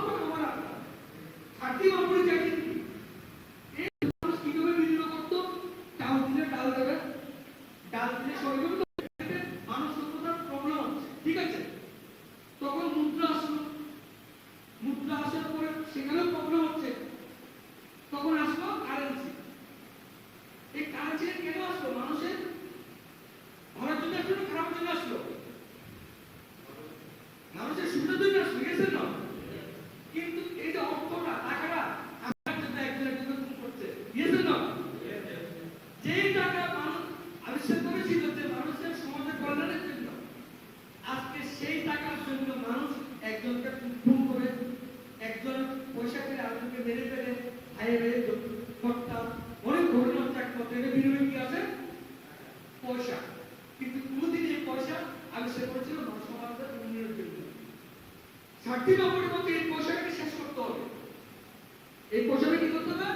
সব আমার আপনার খাদ্যি অপরিচয় কিন্তু এই মানুষ কিভাবে বিনিয়োগ করতো? চাল দিলে ডাল দেবে, ডাল দিলে সরবে, মানুষ সভ্যতার প্রবলেম হচ্ছে, ঠিক আছে। তখন মুদ্রা আসলো, মুদ্রা আসার পরে সেখানেও প্রবলেম হচ্ছে। তখন আসলো কারেন্সি। এই কারেন্সি কেন আসলো? মানুষের ভালোর জন্য আসলো, খারাপ জন্য আসলো? মানুষের সুবিধার জন্য আসলো, গেছে না? কিন্তু এই যে অর্থটা, টাকাটা আমার জন্য একজন করছে, গেছে না? যে টাকা মানুষ আবিষ্কার করেছিল যে মানুষের সমাজের কল্যাণের জন্য, আজকে সেই টাকার জন্য মানুষ একজনকে খুন করে, একজন পয়সা করে আরেকজনকে মেরে ফেলে, হাইওয়ে হত্যা, অনেক ঘটনা হচ্ছে একমাত্র এর বিনিময়ে কি আছে? পয়সা। কিন্তু কোনদিন এই পয়সা আবিষ্কার করেছিল মানুষ সমাজের উন্নয়নের জন্য। স্বার্থী না পরিবর্তে এই পয়সাটাকে শেষ করতে হবে। এই পয়সাটা কি করতে হবে?